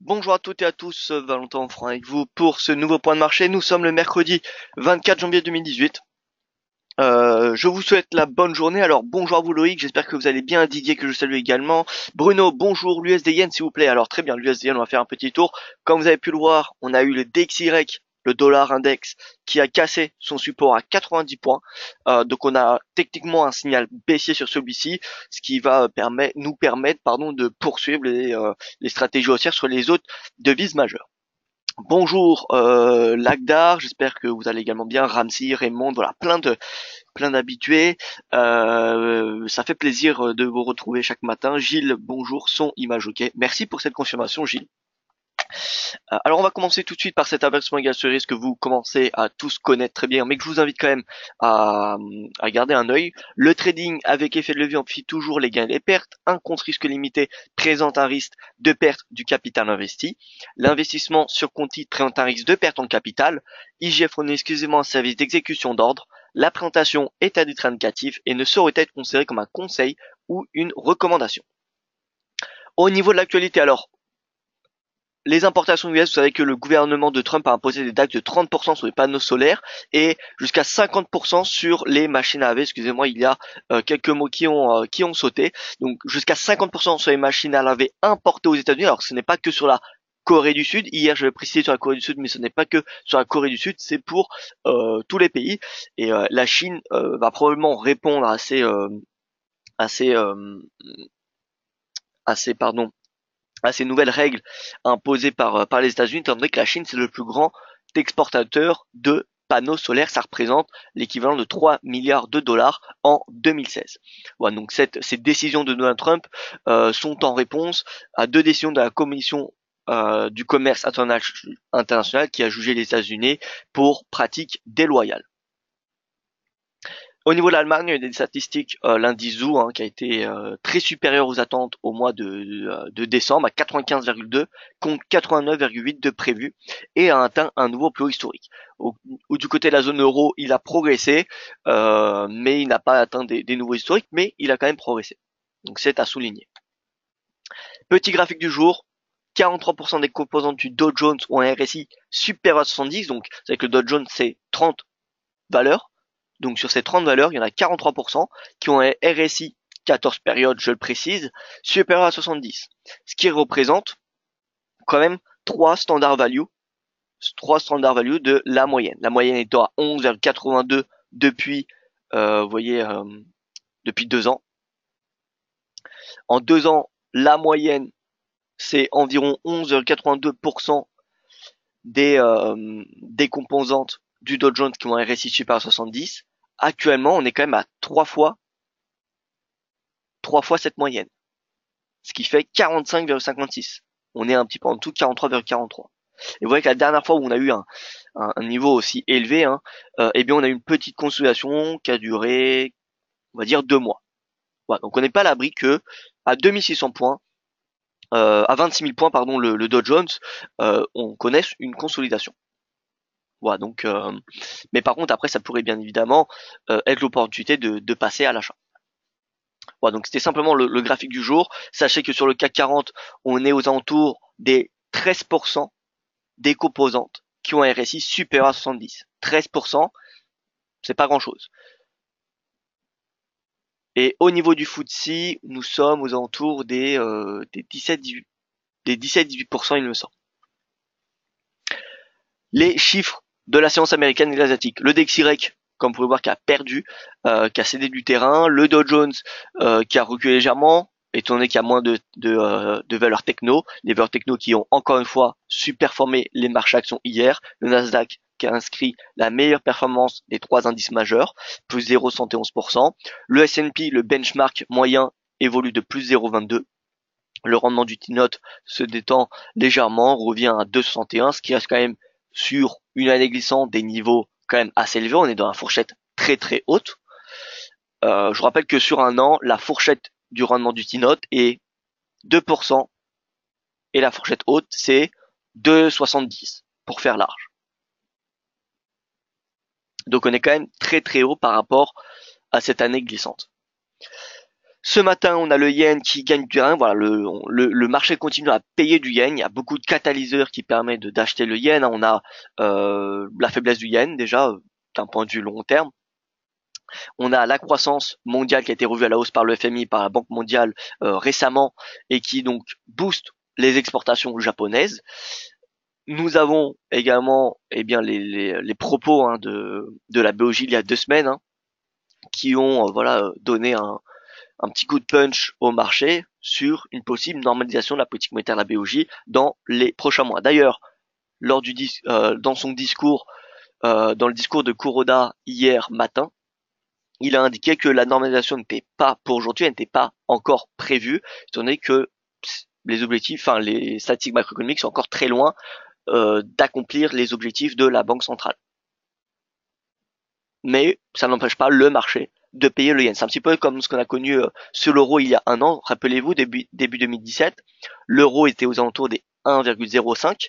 Bonjour à toutes et à tous, Valentin Franc avec vous pour ce nouveau point de marché. Nous sommes le mercredi 24 janvier 2018. Je vous souhaite la bonne journée. Alors bonjour à vous Loïc, j'espère que vous allez bien. Didier que je salue également. Bruno, bonjour. L'USD Yen s'il vous plaît. Alors très bien, l'USD Yen, on va faire un petit tour. Comme vous avez pu le voir, on a eu le DXY, le dollar index, qui a cassé son support à 90 points. Donc on a techniquement un signal baissier sur celui-ci, ce qui va nous permettre de poursuivre les stratégies haussières sur les autres devises majeures. Bonjour Lagdar, j'espère que vous allez également bien. Ramsey, Raymond, voilà, plein d'habitués. Ça fait plaisir de vous retrouver chaque matin. Gilles, bonjour, son image ok. Merci pour cette confirmation, Gilles. Alors on va commencer tout de suite par cet avertissement égal sur risque que vous commencez à tous connaître très bien, mais que je vous invite quand même à garder un œil. Le trading avec effet de levier amplifie toujours les gains et les pertes. Un compte risque limité présente un risque de perte du capital investi. L'investissement sur compte titre présente un risque de perte en capital. IGF fournit exclusivement un service d'exécution d'ordre. La présentation est à titre indicatif et ne saurait être considérée comme un conseil ou une recommandation. Au niveau de l'actualité, alors, les importations US, vous savez que le gouvernement de Trump a imposé des taxes de 30% sur les panneaux solaires et jusqu'à 50% sur les machines à laver. Excusez-moi, il y a quelques mots qui ont sauté. Donc jusqu'à 50% sur les machines à laver importées aux États-Unis. Alors ce n'est pas que sur la Corée du Sud. Hier, je vais préciser sur la Corée du Sud, mais ce n'est pas que sur la Corée du Sud, c'est pour tous les pays. Et la Chine va probablement répondre assez, euh, pardon, à ces nouvelles règles imposées par les États-Unis, étant donné que la Chine, c'est le plus grand exportateur de panneaux solaires. Ça représente l'équivalent de 3 milliards de dollars en 2016. Voilà, donc ces décisions de Donald Trump sont en réponse à deux décisions de la Commission du commerce international qui a jugé les États-Unis pour pratiques déloyales. Au niveau de l'Allemagne, il y a des statistiques l'indice ZOO qui a été très supérieur aux attentes au mois de décembre à 95,2 contre 89,8 de prévu et a atteint un nouveau plus haut historique. Du côté de la zone euro, il a progressé, mais il n'a pas atteint des nouveaux historiques, mais il a quand même progressé. Donc c'est à souligner. Petit graphique du jour. 43% des composantes du Dow Jones ont un RSI supérieur à 70, donc c'est que le Dow Jones c'est 30 valeurs. Donc sur ces 30 valeurs, il y en a 43% qui ont un RSI 14 périodes, je le précise, supérieur à 70. Ce qui représente quand même 3 standard value, de la moyenne. La moyenne étant à 11,82 depuis, vous voyez, depuis 2 ans. En 2 ans, la moyenne, c'est environ 11,82% des composantes du Dow Jones qui ont un RSI supérieur à 70. Actuellement, on est quand même à 3 fois cette moyenne, ce qui fait 45,56. On est un petit peu en dessous de 43,43. Et vous voyez que la dernière fois où on a eu un niveau aussi élevé, eh bien on a eu une petite consolidation qui a duré, on va dire, 2 mois. Voilà, donc on n'est pas à l'abri que à 2600 points, à 26 000 points, pardon, le Dow Jones, on connaisse une consolidation. Voilà, donc, mais par contre après ça pourrait bien évidemment être l'opportunité de passer à l'achat. Voilà, donc c'était simplement le graphique du jour. Sachez que sur le CAC 40, on est aux alentours des 13% des composantes qui ont un RSI supérieur à 70. 13%, c'est pas grand chose. Et au niveau du FTSE, nous sommes aux alentours des 17-18%, il me semble. Les chiffres de la séance américaine et asiatique. Le DXY, comme vous pouvez voir, qui a perdu, qui a cédé du terrain. Le Dow Jones, qui a reculé légèrement, étant donné qu'il y a moins de valeurs techno. Les valeurs techno qui ont encore une fois superformé les marchés actions hier. Le Nasdaq qui a inscrit la meilleure performance des 3 indices majeurs, plus 0,71%. Le S&P, le benchmark moyen, évolue de plus 0,22. Le rendement du T-Note se détend légèrement, revient à 2,61, ce qui reste quand même sur une année glissante des niveaux quand même assez élevés. On est dans la fourchette très très haute. Je vous rappelle que sur un an, la fourchette du rendement du T-Note est 2% et la fourchette haute c'est 2,70 pour faire large. Donc on est quand même très très haut par rapport à cette année glissante. Ce matin, on a le yen qui gagne du terrain. Voilà, le marché continue à payer du yen. Il y a beaucoup de catalyseurs qui permettent d'acheter le yen. On a la faiblesse du yen déjà d'un point de vue long terme. On a la croissance mondiale qui a été revue à la hausse par le FMI, par la Banque mondiale récemment, et qui donc booste les exportations japonaises. Nous avons également les propos de la BOJ il y a 2 semaines qui ont donné un petit coup de punch au marché sur une possible normalisation de la politique monétaire de la BOJ dans les prochains mois. D'ailleurs, dans son discours, dans le discours de Kuroda hier matin, il a indiqué que la normalisation n'était pas pour aujourd'hui, elle n'était pas encore prévue, étant donné que les objectifs, enfin les statistiques macroéconomiques sont encore très loin d'accomplir les objectifs de la Banque centrale. Mais ça n'empêche pas le marché de payer le yen. C'est un petit peu comme ce qu'on a connu sur l'euro il y a un an. Rappelez-vous, début 2017, l'euro était aux alentours des 1,05.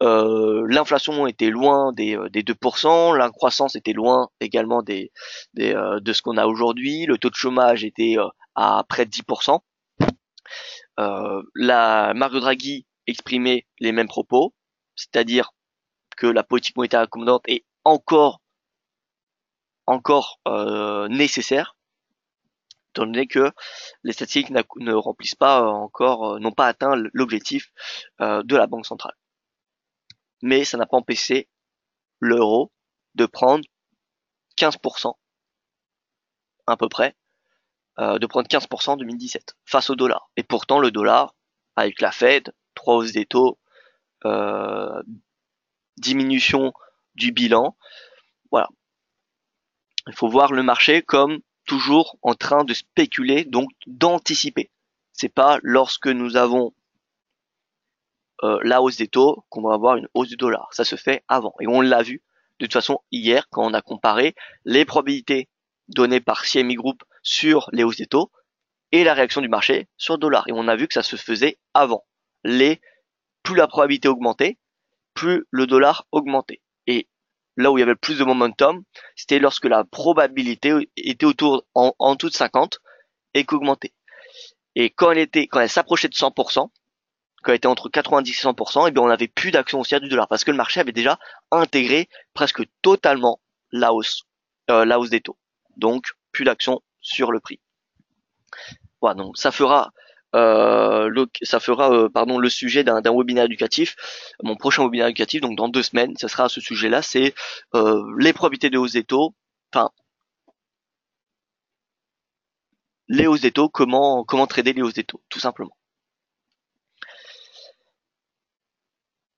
L'inflation était loin des 2%, la croissance était loin également de ce qu'on a aujourd'hui, le taux de chômage était à près de 10%. La Mario Draghi exprimait les mêmes propos, c'est-à-dire que la politique monétaire accommodante est encore nécessaire, étant donné que les statistiques ne remplissent pas n'ont pas atteint l'objectif de la Banque centrale. Mais ça n'a pas empêché l'euro de prendre 15% à peu près, de prendre 15% en 2017 face au dollar. Et pourtant le dollar, avec la Fed, 3 hausses des taux, diminution du bilan, voilà. Il faut voir le marché comme toujours en train de spéculer, donc d'anticiper. C'est pas lorsque nous avons la hausse des taux qu'on va avoir une hausse du dollar. Ça se fait avant. Et on l'a vu de toute façon hier quand on a comparé les probabilités données par CME Group sur les hausses des taux et la réaction du marché sur le dollar. Et on a vu que ça se faisait avant. Plus la probabilité augmentait, plus le dollar augmentait. Et là où il y avait le plus de momentum, c'était lorsque la probabilité était en dessous de 50 et qu'augmentait. Et quand elle s'approchait de 100%, quand elle était entre 90 et 100%, et bien on n'avait plus d'action haussière du dollar parce que le marché avait déjà intégré presque totalement la hausse des taux. Donc plus d'action sur le prix. Voilà, donc ça fera le sujet d'un webinaire éducatif, mon prochain webinaire éducatif, donc dans 2 semaines, ça sera à ce sujet-là, c'est les probabilités de hausse des taux, enfin les hausses des taux, comment trader les hausses des taux, tout simplement.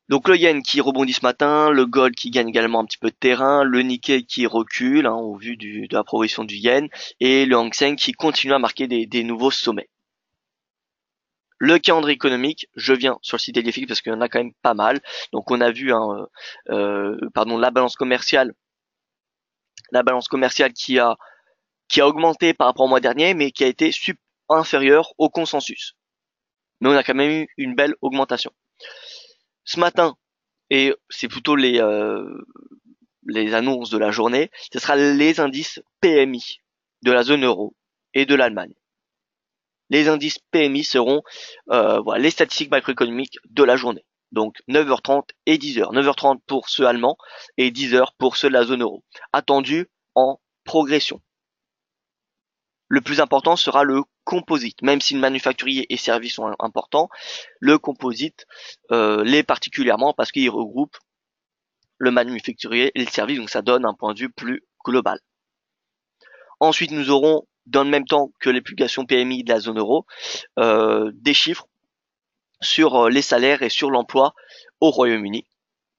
Donc le yen qui rebondit ce matin, le gold qui gagne également un petit peu de terrain, le Nikkei qui recule au vu de la progression du yen, et le Hang Seng qui continue à marquer des nouveaux sommets. Le calendrier économique, je viens sur le site Eliefix parce qu'il y en a quand même pas mal. Donc on a vu la balance commerciale qui a augmenté par rapport au mois dernier, mais qui a été inférieure au consensus. Mais on a quand même eu une belle augmentation. Ce matin, et c'est plutôt les annonces de la journée, ce sera les indices PMI de la zone euro et de l'Allemagne. Les indices PMI seront les statistiques macroéconomiques de la journée. Donc 9h30 et 10h. 9h30 pour ceux allemands et 10h pour ceux de la zone euro. Attendu en progression. Le plus important sera le composite. Même si le manufacturier et services sont importants, le composite l'est particulièrement parce qu'il regroupe le manufacturier et le service. Donc ça donne un point de vue plus global. Ensuite, nous aurons dans le même temps que les publications PMI de la zone euro, des chiffres sur les salaires et sur l'emploi au Royaume-Uni.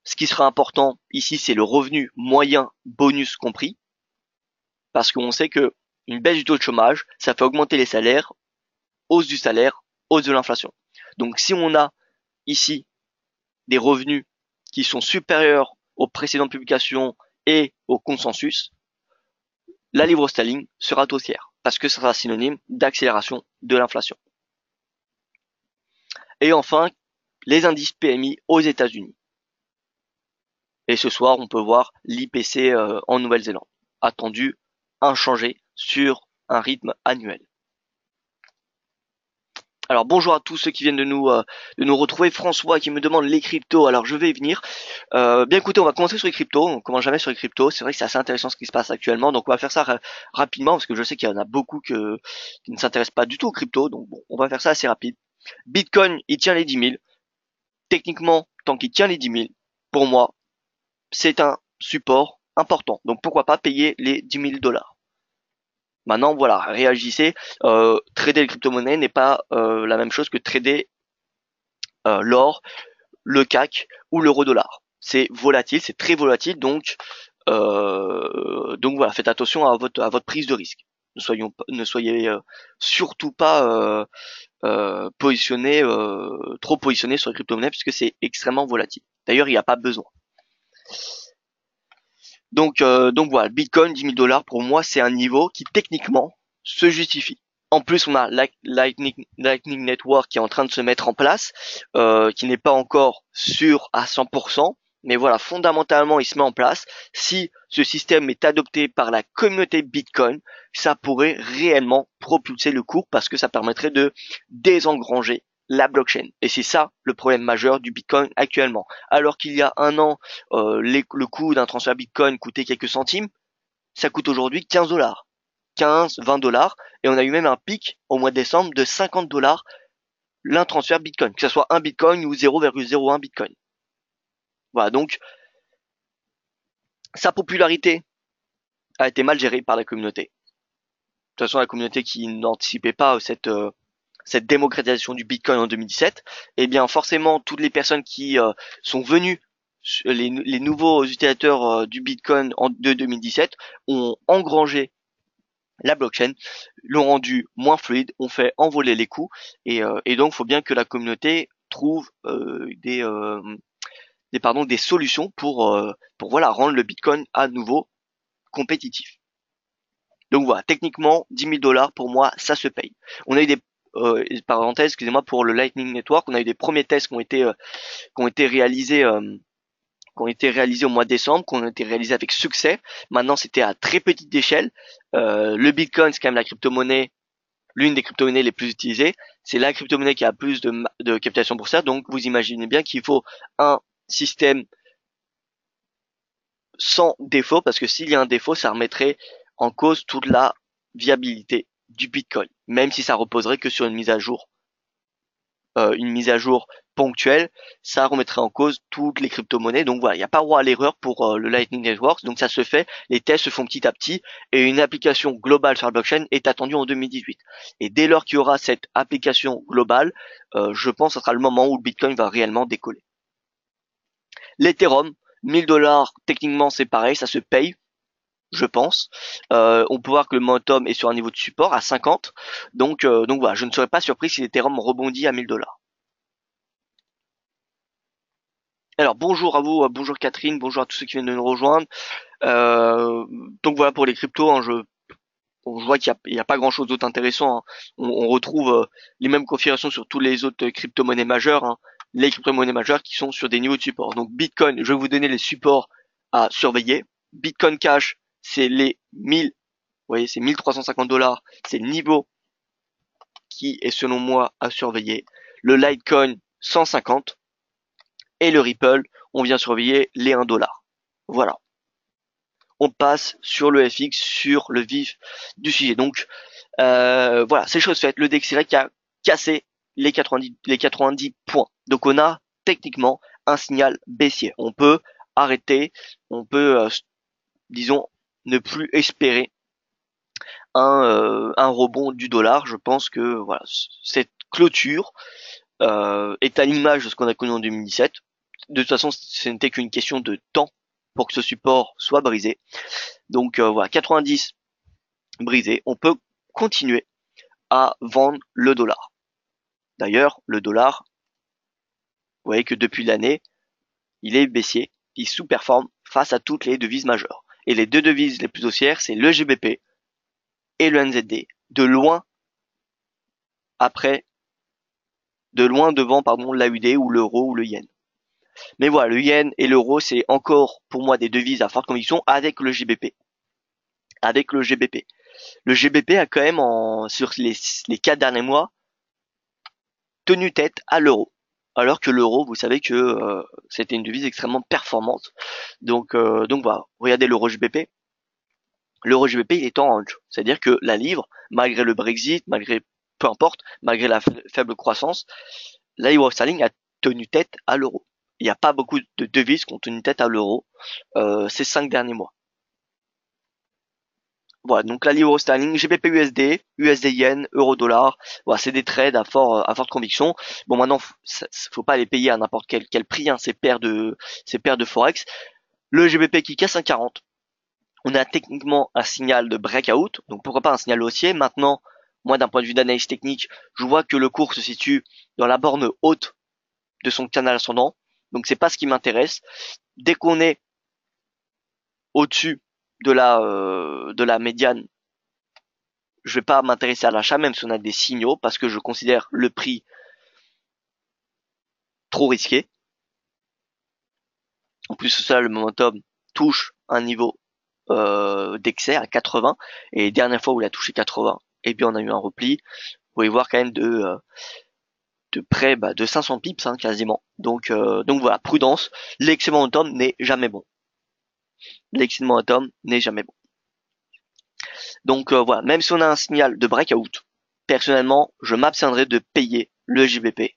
Ce qui sera important ici, c'est le revenu moyen bonus compris, parce qu'on sait que une baisse du taux de chômage, ça fait augmenter les salaires, hausse du salaire, hausse de l'inflation. Donc si on a ici des revenus qui sont supérieurs aux précédentes publications et au consensus, la livre sterling sera haussière, parce que ce sera synonyme d'accélération de l'inflation. Et enfin, les indices PMI aux États-Unis. Et ce soir, on peut voir l'IPC en Nouvelle-Zélande, attendu inchangé sur un rythme annuel. Alors bonjour à tous ceux qui viennent de nous retrouver. François qui me demande les cryptos. Alors je vais y venir. Bien écoutez, on va commencer sur les cryptos. On commence jamais sur les cryptos. C'est vrai que c'est assez intéressant ce qui se passe actuellement. Donc on va faire ça rapidement parce que je sais qu'il y en a beaucoup qui ne s'intéressent pas du tout aux cryptos. Donc bon, on va faire ça assez rapide. Bitcoin, il tient les 10 000. Techniquement, tant qu'il tient les 10 000, pour moi, c'est un support important. Donc pourquoi pas payer les 10 000 $. Maintenant, voilà, réagissez. Trader les crypto-monnaies n'est pas la même chose que trader l'or, le CAC ou l'euro-dollar. C'est volatile, c'est très volatile, donc voilà, faites attention à votre prise de risque. Ne soyez surtout pas trop positionné sur les crypto-monnaies puisque c'est extrêmement volatile. D'ailleurs, il n'y a pas besoin. Donc voilà, Bitcoin 10 000 $ pour moi c'est un niveau qui techniquement se justifie. En plus, on a Lightning Network qui est en train de se mettre en place, qui n'est pas encore sûr à 100%, mais voilà, fondamentalement, il se met en place. Si ce système est adopté par la communauté Bitcoin, ça pourrait réellement propulser le cours parce que ça permettrait de désengranger la blockchain. Et c'est ça le problème majeur du Bitcoin actuellement. Alors qu'il y a un an, le coût d'un transfert Bitcoin coûtait quelques centimes, ça coûte aujourd'hui 15 $. 15, 20 $, et on a eu même un pic au mois de décembre de 50 $ l'un transfert Bitcoin, que ce soit un Bitcoin ou 0,01 Bitcoin. Voilà, donc sa popularité a été mal gérée par la communauté. De toute façon, la communauté qui n'anticipait pas cette démocratisation du Bitcoin en 2017, eh bien forcément toutes les personnes qui sont venues, les nouveaux utilisateurs du Bitcoin de 2017 ont engrangé la blockchain, l'ont rendu moins fluide, ont fait envoler les coûts et donc il faut bien que la communauté trouve des solutions pour voilà rendre le Bitcoin à nouveau compétitif. Donc voilà, techniquement 10 000 $ pour moi ça se paye. On a eu des parenthèses, excusez-moi, pour le Lightning Network, on a eu des premiers tests qui ont été réalisés au mois de décembre, qui ont été réalisés avec succès. Maintenant, c'était à très petite échelle. Le Bitcoin, c'est quand même la crypto-monnaie, l'une des crypto-monnaies les plus utilisées. C'est la crypto-monnaie qui a plus de captation boursière. Donc, vous imaginez bien qu'il faut un système sans défaut, parce que s'il y a un défaut, ça remettrait en cause toute la viabilité du Bitcoin, même si ça reposerait que sur une mise à jour ponctuelle, ça remettrait en cause toutes les crypto-monnaies. Donc voilà, il n'y a pas droit à l'erreur pour le Lightning Network. Donc ça se fait, les tests se font petit à petit et une application globale sur la blockchain est attendue en 2018. Et dès lors qu'il y aura cette application globale, je pense que ce sera le moment où le Bitcoin va réellement décoller. L'Ethereum, 1000 $, techniquement c'est pareil, ça se paye, je pense. On peut voir que le momentum est sur un niveau de support à 50. Donc voilà, je ne serais pas surpris si l'Ethereum rebondit à 1000 $. Alors bonjour à vous, bonjour Catherine, bonjour à tous ceux qui viennent de nous rejoindre. Euh, donc voilà pour les cryptos, hein, je vois qu'il y a pas grand chose d'autre intéressant, hein. On retrouve les mêmes configurations sur tous les autres crypto-monnaies majeures, hein. Les crypto-monnaies majeures qui sont sur des niveaux de support. Donc Bitcoin, je vais vous donner les supports à surveiller. Bitcoin Cash, c'est les 1000, vous voyez, c'est 1350 $, c'est le niveau qui est selon moi à surveiller. Le Litecoin 150 et le Ripple, on vient surveiller les 1 $. Voilà. On passe sur le FX, sur le vif du sujet. Donc voilà, c'est chose faite. Le DXY qui a cassé les 90 points. Donc on a techniquement un signal baissier. On peut arrêter, on peut, disons, ne plus espérer un rebond du dollar. Je pense que voilà, cette clôture est à l'image de ce qu'on a connu en 2017. De toute façon, ce n'était qu'une question de temps pour que ce support soit brisé. Donc voilà, 90 brisé, on peut continuer à vendre le dollar. D'ailleurs, le dollar, vous voyez que depuis l'année, il est baissier, il sous-performe face à toutes les devises majeures. Et les deux devises les plus haussières, c'est le GBP et le NZD. Après, de loin devant, pardon, l'AUD ou l'euro ou le yen. Mais voilà, le yen et l'euro, c'est encore pour moi des devises à forte conviction avec le GBP. Avec le GBP. Le GBP a quand même sur les 4 derniers mois tenu tête à l'euro. Alors que l'euro, vous savez que c'était une devise extrêmement performante. Donc voilà, regardez l'euro GBP. L'euro GBP, il est en range. C'est-à-dire que la livre, malgré le Brexit, peu importe, malgré la faible croissance, la livre sterling a tenu tête à l'euro. Il n'y a pas beaucoup de devises qui ont tenu tête à l'euro ces 5 derniers mois. Voilà, donc la livre sterling, GBP USD, USD yen, euro dollar, voilà, c'est des trades à forte conviction. Bon, maintenant, faut pas les payer à n'importe quel prix, hein, ces paires de forex. Le GBP qui casse un 40. On a techniquement un signal de breakout, donc pourquoi pas un signal haussier. Maintenant, moi, d'un point de vue d'analyse technique, je vois que le cours se situe dans la borne haute de son canal ascendant, donc c'est pas ce qui m'intéresse. Dès qu'on est au-dessus de la médiane, je vais pas m'intéresser à l'achat, même si on a des signaux, parce que je considère le prix trop risqué. En plus, ça, le momentum touche un niveau d'excès à 80, et dernière fois où il a touché 80, eh bien on a eu un repli. Vous pouvez voir quand même de près de 500 pips, hein, quasiment. Donc voilà, prudence. L'excès momentum n'est jamais bon. L'excès momentum n'est jamais bon. Donc voilà, même si on a un signal de breakout, personnellement, je m'abstiendrai de payer le JBP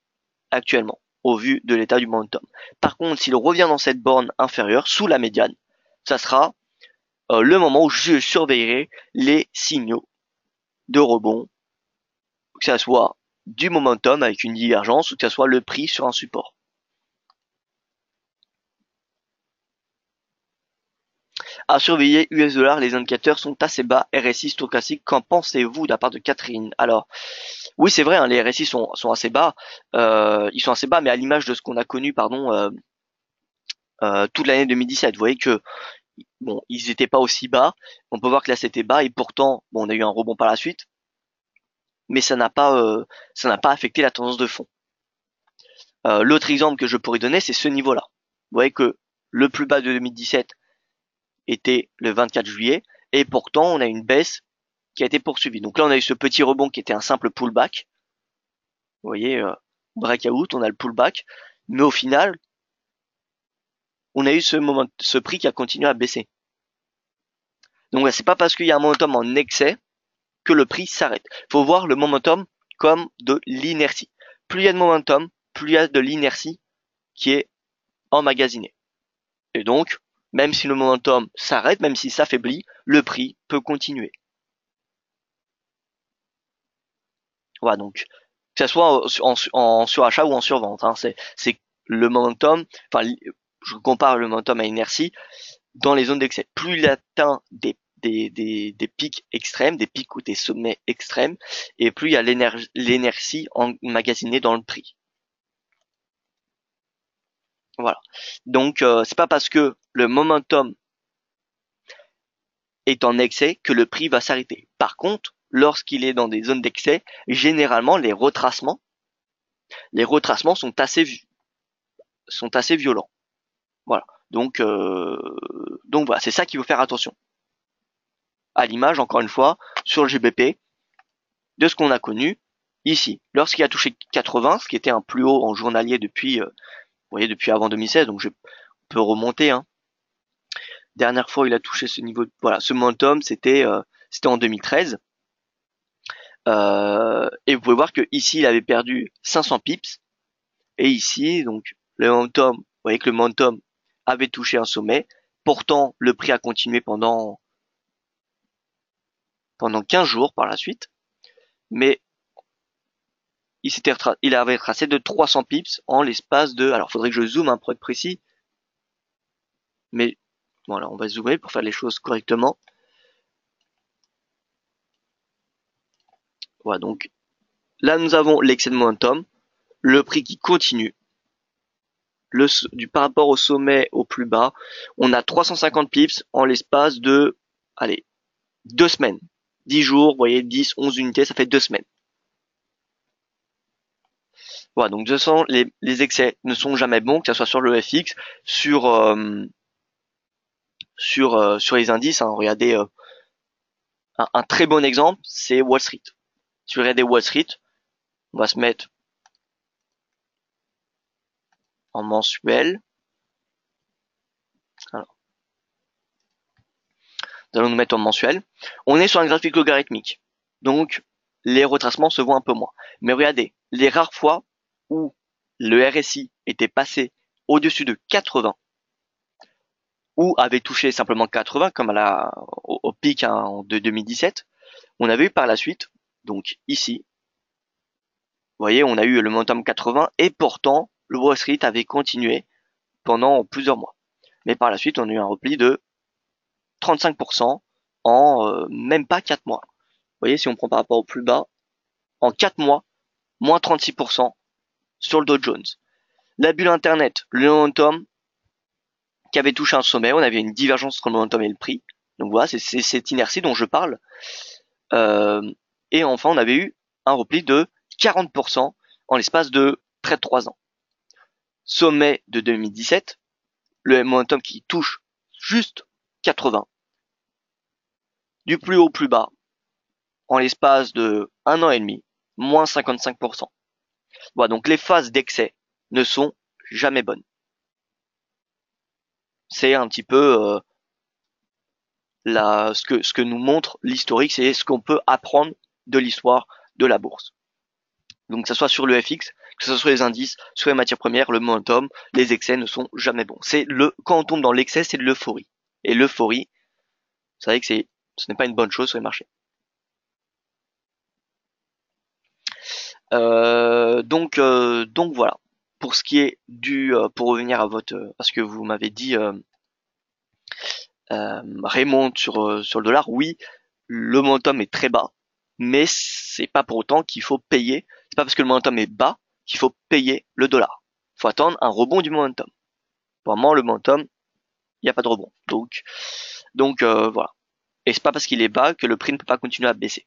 actuellement, au vu de l'état du momentum. Par contre, s'il revient dans cette borne inférieure, sous la médiane, ça sera le moment où je surveillerai les signaux de rebond, que ça soit du momentum avec une divergence ou que ça soit le prix sur un support. À surveiller US dollar, les indicateurs sont assez bas. RSI stochastique, qu'en pensez-vous de la part de Catherine? Alors, oui, c'est vrai, hein, les RSI sont assez bas. Ils sont assez bas, mais à l'image de ce qu'on a connu, toute l'année 2017. Vous voyez que bon, ils étaient pas aussi bas. On peut voir que là c'était bas et pourtant, bon, on a eu un rebond par la suite, mais ça n'a pas affecté la tendance de fond. L'autre exemple que je pourrais donner, c'est ce niveau-là. Vous voyez que le plus bas de 2017 était le 24 juillet et pourtant on a une baisse qui a été poursuivie. Donc là on a eu ce petit rebond qui était un simple pullback. Vous voyez, breakout, on a le pullback, mais au final, on a eu ce prix qui a continué à baisser. Donc c'est pas parce qu'il y a un momentum en excès que le prix s'arrête. Il faut voir le momentum comme de l'inertie. Plus il y a de momentum, plus il y a de l'inertie qui est emmagasinée. Et donc, même si le momentum s'arrête, même s'il s'affaiblit, le prix peut continuer. Voilà, donc que ce soit en surachat ou en survente, hein, c'est le momentum. Enfin, je compare le momentum à l'inertie dans les zones d'excès. Plus il atteint des pics extrêmes, des pics ou des sommets extrêmes, et plus il y a l'énergie emmagasinée dans le prix. Voilà. Donc c'est pas parce que le momentum est en excès que le prix va s'arrêter. Par contre, lorsqu'il est dans des zones d'excès, généralement les retracements sont assez violents. Voilà. Donc voilà, c'est ça qu'il faut faire attention. À l'image, encore une fois, sur le GBP, de ce qu'on a connu ici. Lorsqu'il a touché 80, ce qui était un plus haut en journalier depuis, vous voyez, depuis avant 2016, donc je peux remonter, hein. Dernière fois, il a touché ce niveau, voilà, ce momentum, c'était en 2013. Et vous pouvez voir que ici, il avait perdu 500 pips. Et ici, donc, le momentum, vous voyez que le momentum avait touché un sommet. Pourtant, le prix a continué pendant 15 jours par la suite. Mais il avait tracé de 300 pips en l'espace de, alors faudrait que je zoome un peu précis. Mais voilà, on va zoomer pour faire les choses correctement. Voilà, donc là nous avons l'excès de momentum, le prix qui continue, par rapport au sommet au plus bas, on a 350 pips en l'espace de, allez, 2 semaines. 10 jours, vous voyez, 10, 11 unités, ça fait 2 semaines. Voilà, donc de toute façon, les excès ne sont jamais bons, que ce soit sur le FX, sur les indices, hein. Regardez, un très bon exemple, c'est Wall Street. Si vous regardez Wall Street, on va se mettre en mensuel. Alors, nous allons nous mettre en mensuel. On est sur un graphique logarithmique. Donc, les retracements se voient un peu moins. Mais regardez, les rares fois où le RSI était passé au-dessus de 80, ou avait touché simplement 80, comme au pic de 2017, on avait eu par la suite, donc ici, vous voyez, on a eu le momentum 80, et pourtant, le Wall Street avait continué pendant plusieurs mois. Mais par la suite, on a eu un repli de 35% en même pas 4 mois. Vous voyez, si on prend par rapport au plus bas, en 4 mois, moins 36% sur le Dow Jones. La bulle Internet, le momentum qui avait touché un sommet, on avait une divergence entre le momentum et le prix. Donc voilà, c'est cette inertie dont je parle. Et enfin, on avait eu un repli de 40% en l'espace de près de 3 ans. Sommet de 2017, le momentum qui touche juste 80. Du plus haut au plus bas, en l'espace de 1 an et demi, moins 55%. Voilà, donc les phases d'excès ne sont jamais bonnes. C'est un petit peu ce que nous montre l'historique, c'est ce qu'on peut apprendre de l'histoire de la bourse. Donc que ce soit sur le FX, que ce soit sur les indices, sur les matières premières, le momentum, les excès ne sont jamais bons. Quand on tombe dans l'excès, c'est de l'euphorie. Et l'euphorie, vous savez que ce n'est pas une bonne chose sur les marchés. Donc voilà. Pour ce qui est pour revenir à ce que vous m'avez dit, Raymond sur le dollar, oui, le momentum est très bas, mais c'est pas pour autant qu'il faut payer. C'est pas parce que le momentum est bas qu'il faut payer le dollar. Il faut attendre un rebond du momentum. Vraiment, le momentum, il n'y a pas de rebond. Donc voilà. Et c'est pas parce qu'il est bas que le prix ne peut pas continuer à baisser.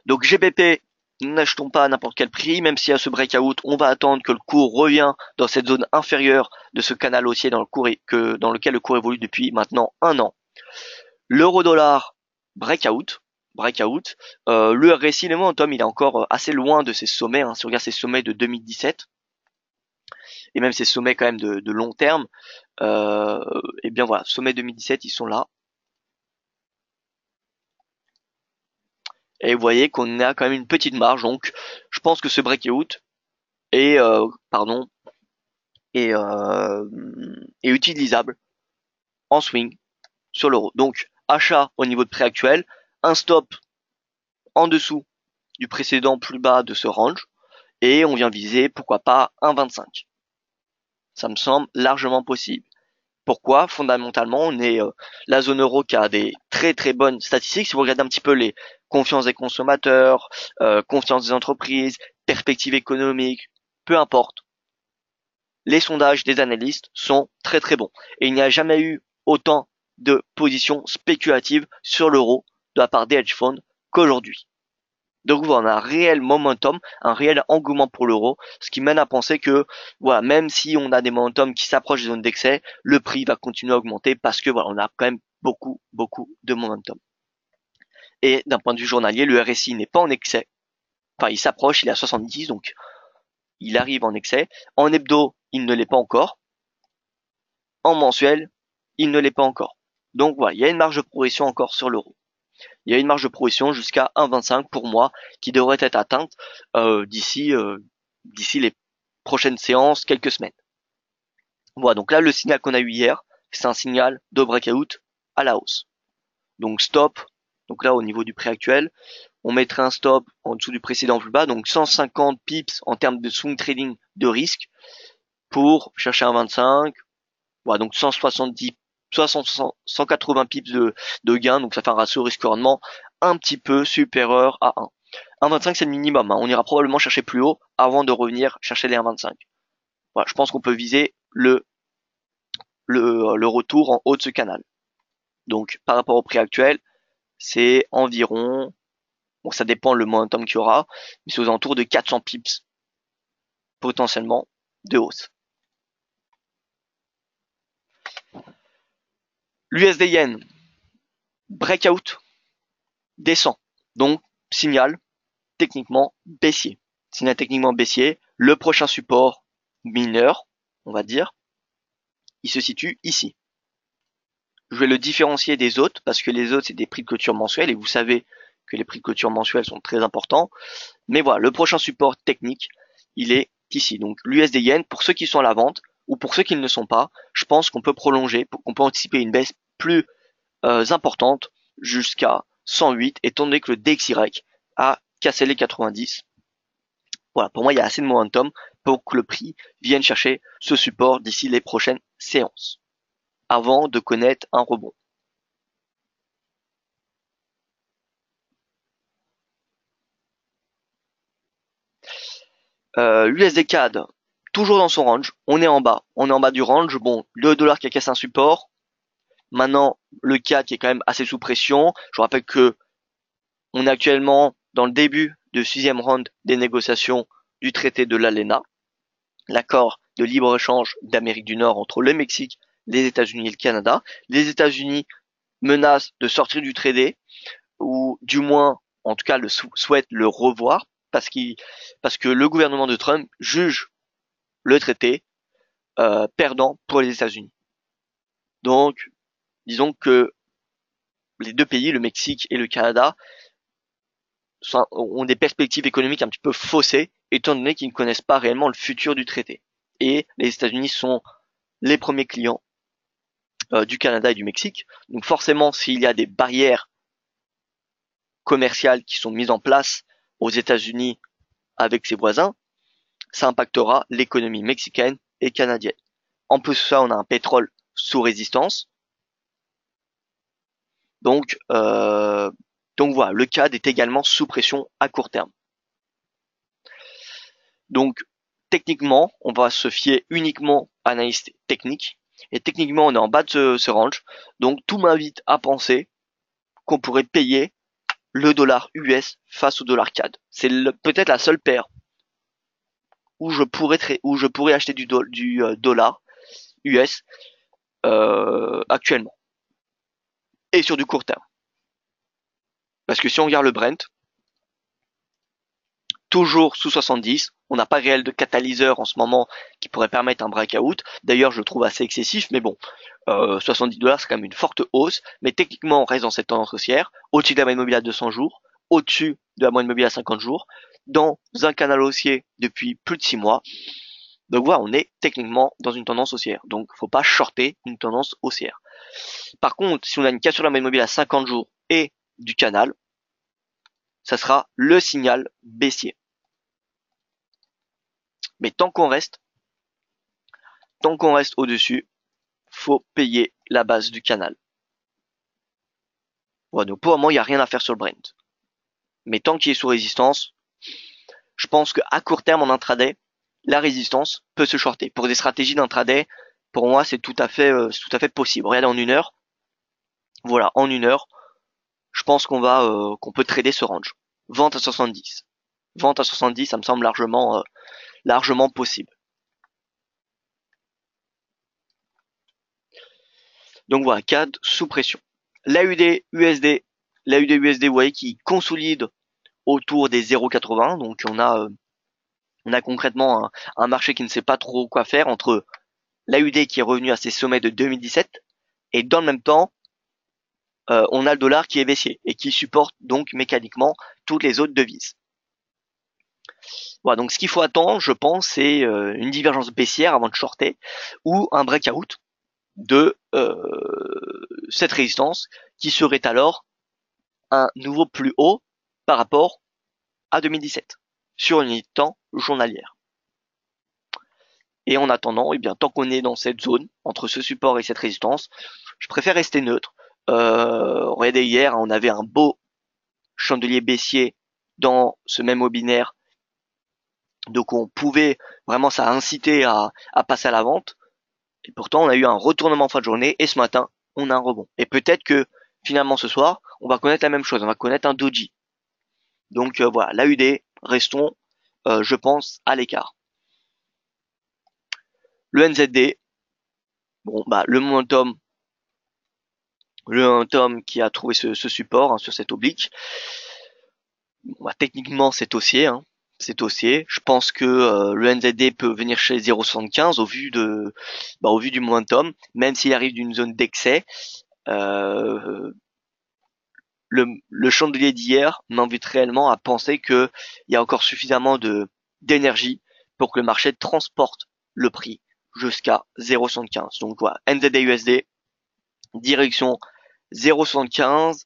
Donc GBP, n'achetons pas à n'importe quel prix, même si à ce breakout, on va attendre que le cours revient dans cette zone inférieure de ce canal haussier dans lequel le cours évolue depuis maintenant 1 an. L'euro-dollar, breakout. Le RSI, le momentum, il est encore assez loin de ses sommets. Si on regarde ses sommets de 2017, et même ses sommets quand même de long terme, et bien voilà, sommets 2017, ils sont là. Et vous voyez qu'on a quand même une petite marge, donc je pense que ce breakout est, est utilisable en swing sur l'euro. Donc achat au niveau de prix actuel, un stop en dessous du précédent plus bas de ce range, et on vient viser pourquoi pas 1,25. Ça me semble largement possible. Pourquoi? Fondamentalement, on est la zone euro qui a des très très bonnes statistiques. Si vous regardez un petit peu les confiances des consommateurs, confiance des entreprises, perspectives économiques, peu importe, les sondages des analystes sont très très bons. Et il n'y a jamais eu autant de positions spéculatives sur l'euro de la part des hedge funds qu'aujourd'hui. Donc voilà, on a un réel momentum, un réel engouement pour l'euro, ce qui mène à penser que voilà, même si on a des momentum qui s'approchent des zones d'excès, le prix va continuer à augmenter parce que voilà, on a quand même beaucoup de momentum. Et d'un point de vue journalier, le RSI n'est pas en excès. Enfin, il s'approche, il est à 70, donc il arrive en excès. En hebdo, il ne l'est pas encore. En mensuel, il ne l'est pas encore. Donc voilà, il y a une marge de progression encore sur l'euro. Il y a une marge de progression jusqu'à 1,25 pour moi qui devrait être atteinte d'ici les prochaines séances, quelques semaines. Voilà, donc là le signal qu'on a eu hier, c'est un signal de breakout à la hausse. Donc stop, donc là au niveau du prix actuel, on mettrait un stop en dessous du précédent plus bas, donc 150 pips en termes de swing trading de risque pour chercher un 25. Voilà, donc 170 180 pips de gain, donc ça fait un ratio risque-rendement un petit peu supérieur à 1. 1,25 c'est le minimum, on ira probablement chercher plus haut avant de revenir chercher les 1,25. Voilà, je pense qu'on peut viser le retour en haut de ce canal. Donc par rapport au prix actuel, c'est environ, bon ça dépend le momentum qu'il y aura, mais c'est aux alentours de 400 pips potentiellement de hausse. L'USD Yen, breakout, descend. Donc signal techniquement baissier. Signal techniquement baissier. Le prochain support mineur, on va dire, il se situe ici. Je vais le différencier des autres parce que les autres c'est des prix de clôture mensuels et vous savez que les prix de clôture mensuels sont très importants. Mais voilà, le prochain support technique, il est ici. Donc l'USD Yen, pour ceux qui sont à la vente ou pour ceux qui ne le sont pas, je pense qu'on peut prolonger, qu'on peut anticiper une baisse plus importante jusqu'à 108, étant donné que le DXY a cassé les 90. Voilà, pour moi, il y a assez de momentum pour que le prix vienne chercher ce support d'ici les prochaines séances, avant de connaître un rebond. L'USD CAD, toujours dans son range, on est en bas du range. Bon, le dollar qui a cassé un support. Maintenant, le CAD qui est quand même assez sous pression. Je vous rappelle que on est actuellement dans le début du 6e round des négociations du traité de l'ALENA, l'accord de libre-échange d'Amérique du Nord entre le Mexique, les États-Unis et le Canada. Les États-Unis menacent de sortir du traité, ou du moins, en tout cas, souhaitent le revoir, parce que le gouvernement de Trump juge le traité perdant pour les États-Unis. Donc, disons que les deux pays, le Mexique et le Canada, ont des perspectives économiques un petit peu faussées, étant donné qu'ils ne connaissent pas réellement le futur du traité. Et les États-Unis sont les premiers clients du Canada et du Mexique. Donc forcément, s'il y a des barrières commerciales qui sont mises en place aux États-Unis avec ses voisins, ça impactera l'économie mexicaine et canadienne. En plus de ça, on a un pétrole sous résistance. Donc voilà, le CAD est également sous pression à court terme. Donc techniquement, on va se fier uniquement à l'analyse technique. Et techniquement, on est en bas de ce range. Donc tout m'invite à penser qu'on pourrait payer le dollar US face au dollar CAD. C'est peut-être la seule paire où je pourrais acheter du dollar US actuellement. Et sur du court terme. Parce que si on regarde le Brent, toujours sous 70, on n'a pas réel de catalyseur en ce moment qui pourrait permettre un breakout. D'ailleurs, je le trouve assez excessif, mais bon, 70 dollars c'est quand même une forte hausse. Mais techniquement, on reste dans cette tendance haussière, au-dessus de la moyenne mobile à 200 jours, au-dessus de la moyenne mobile à 50 jours, dans un canal haussier depuis plus de 6 mois. Donc voilà, on est techniquement dans une tendance haussière. Donc faut pas shorter une tendance haussière. Par contre, si on a une cassure de la moyenne mobile à 50 jours et du canal, ça sera le signal baissier. Mais tant qu'on reste au-dessus, faut payer la base du canal. Voilà, donc pour le moment, il n'y a rien à faire sur le Brent. Mais tant qu'il est sous résistance, je pense qu'à court terme en intraday, la résistance peut se shorter. Pour des stratégies d'intraday, pour moi, c'est tout à fait possible. Regardez en une heure. Voilà, en une heure, je pense qu'on peut trader ce range. Vente à 70. Vente à 70, ça me semble largement possible. Donc voilà, CAD sous pression. L'AUD USD, vous voyez, qui consolide autour des 0,80. Donc on a concrètement un marché qui ne sait pas trop quoi faire entre l'AUD qui est revenu à ses sommets de 2017 et dans le même temps, on a le dollar qui est baissier et qui supporte donc mécaniquement toutes les autres devises. Voilà, donc ce qu'il faut attendre, je pense, c'est une divergence baissière avant de shorter ou un breakout de cette résistance qui serait alors un nouveau plus haut par rapport à 2017 sur une unité de temps journalière. Et en attendant, eh bien, tant qu'on est dans cette zone entre ce support et cette résistance, je préfère rester neutre. Regardez, hier, on avait un beau chandelier baissier dans ce même webinaire. Donc on pouvait vraiment, ça a incité à passer à la vente. Et pourtant, on a eu un retournement en fin de journée et ce matin, on a un rebond. Et peut-être que finalement ce soir, on va connaître la même chose. On va connaître un doji. Donc voilà, l'AUD, restons, je pense, à l'écart. Le NZD, bon bah le momentum qui a trouvé ce support sur cette oblique. Bah, techniquement c'est haussier, c'est haussier. Je pense que le NZD peut venir chez 0,75 au vu du momentum, même s'il arrive d'une zone d'excès. Euh, le chandelier d'hier m'invite réellement à penser que il y a encore suffisamment d'énergie pour que le marché transporte le prix jusqu'à 0,75. Donc voilà, NZD USD, direction 0,75,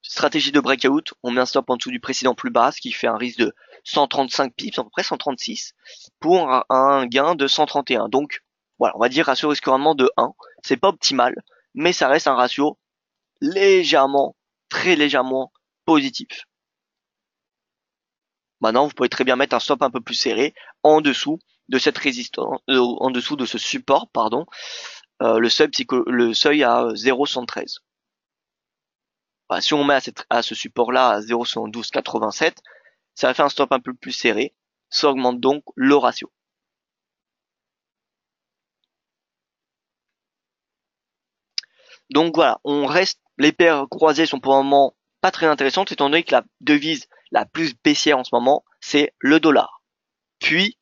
stratégie de breakout, on met un stop en dessous du précédent plus bas, ce qui fait un risque de 135 pips, à peu près 136, pour un gain de 131. Donc voilà, on va dire ratio risque rendement de 1. C'est pas optimal, mais ça reste un ratio légèrement, très légèrement positif. Maintenant, vous pouvez très bien mettre un stop un peu plus serré en dessous de cette résistance, en dessous de ce support, pardon, le seuil à 0,73. Voilà, si on met à ce support-là à 0,7287, ça va faire un stop un peu plus serré. Ça augmente donc le ratio. Donc voilà, les paires croisées sont pour le moment pas très intéressantes, étant donné que la devise la plus baissière en ce moment, c'est le dollar. Puis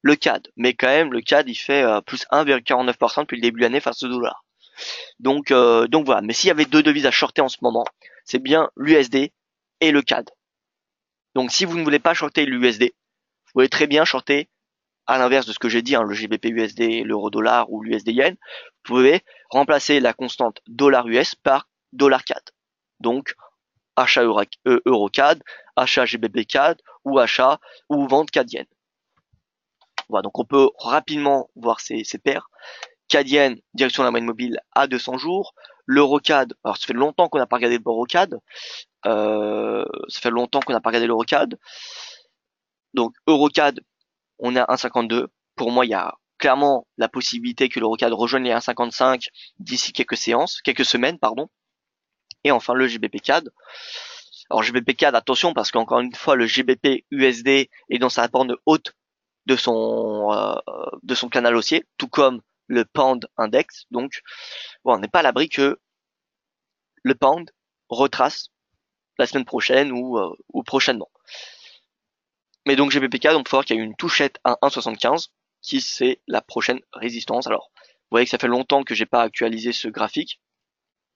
le CAD. Mais quand même, le CAD, il fait plus 1,49% depuis le début de l'année face au dollar. Donc voilà. Mais s'il y avait deux devises à shorter en ce moment, c'est bien l'USD et le CAD. Donc si vous ne voulez pas shorter l'USD, vous pouvez très bien shorter, à l'inverse de ce que j'ai dit, le GBP USD, l'euro dollar ou l'USD yen, vous pouvez remplacer la constante dollar US par dollar CAD. Donc achat euro CAD, achat GBP CAD ou achat ou vente CAD yen. Voilà, donc on peut rapidement voir ces paires. CAD yen, direction de la moyenne mobile à 200 jours. L'euro-CAD, alors ça fait longtemps qu'on n'a pas regardé l'euro-CAD. Ça fait longtemps qu'on n'a pas regardé l'euro-CAD. Donc euro-CAD, on est à 1,52. Pour moi, il y a clairement la possibilité que l'euro-CAD rejoigne les 1,55 d'ici quelques semaines, pardon. Et enfin le GBP-CAD. Alors GBP-CAD, attention parce qu'encore une fois, le GBP-USD est dans sa bande haute de son canal haussier, tout comme le pound index. Donc, bon, on n'est pas à l'abri que le pound retrace la semaine prochaine ou prochainement. Mais donc GBPK, donc il faut voir qu'il y a eu une touchette à 1,75 qui c'est la prochaine résistance. Alors, vous voyez que ça fait longtemps que j'ai pas actualisé ce graphique,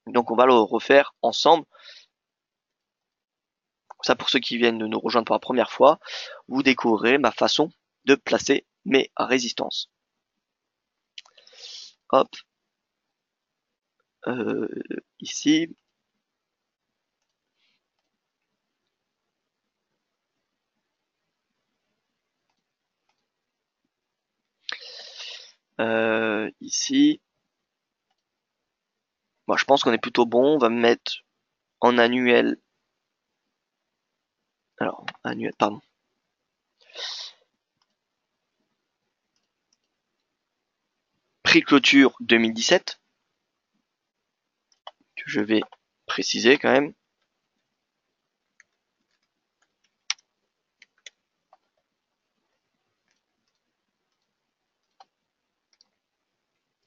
donc on va le refaire ensemble. Ça, pour ceux qui viennent de nous rejoindre pour la première fois, vous découvrirez ma façon de placer mes résistances. Hop, ici. Ici. Moi, je pense qu'on est plutôt bon. On va me mettre en annuel. Alors, annuel, pardon. Prix clôture 2017. Que je vais préciser quand même.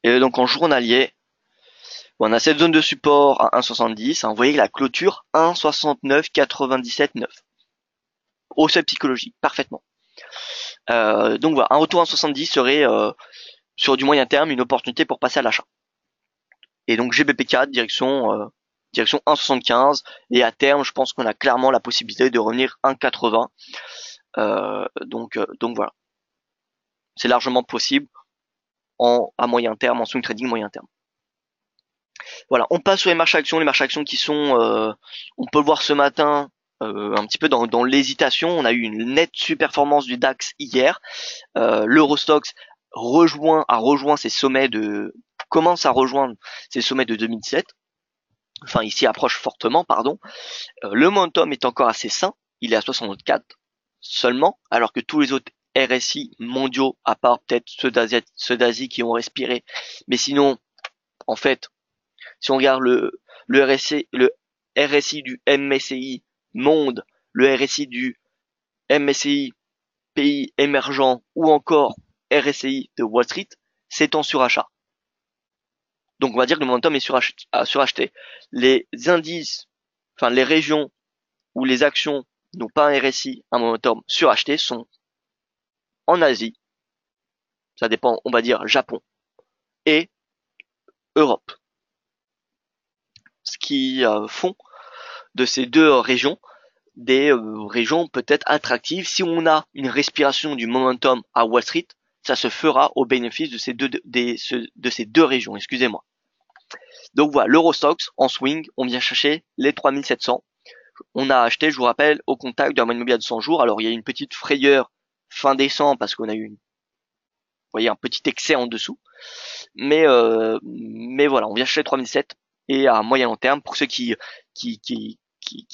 Et donc en journalier, on a cette zone de support à 1,70. Vous voyez la clôture 1,69,97,9. Au seuil psychologique, parfaitement. Donc voilà, un retour à 1,70 serait sur du moyen terme une opportunité pour passer à l'achat. Et donc GBP4 direction 1,75 et à terme, je pense qu'on a clairement la possibilité de revenir 1,80. Donc voilà, c'est largement possible à moyen terme, en swing trading moyen terme. Voilà, on passe sur les marchés actions qui sont, on peut le voir ce matin, un petit peu dans l'hésitation. On a eu une nette surperformance du DAX hier. L'Eurostoxx a rejoint ses sommets commence à rejoindre ses sommets de 2007. Enfin, ici approche fortement, pardon. Le momentum est encore assez sain. Il est à 64 seulement, alors que tous les autres RSI mondiaux, à part peut-être ceux d'Asie qui ont respiré, mais sinon, en fait, si on regarde le RSI du MSCI monde, le RSI du MSCI pays émergents ou encore RSI de Wall Street, c'est en surachat. Donc on va dire que le momentum est suracheté. Les indices, enfin les régions où les actions donc pas un RSI, un momentum suracheté, sont en Asie, ça dépend, on va dire Japon et Europe. Ce qui font de ces deux régions des régions peut-être attractives. Si on a une respiration du momentum à Wall Street, ça se fera au bénéfice de ces deux régions, excusez-moi. Donc voilà, l'Eurostoxx en swing, on vient chercher les 3700. On a acheté, je vous rappelle, au contact de la moyenne mobile de 100 jours. Alors il y a une petite frayeur fin décembre parce qu'on a eu vous voyez, un petit excès en dessous. Mais voilà, on vient chercher 3007 et à moyen long terme, pour ceux qui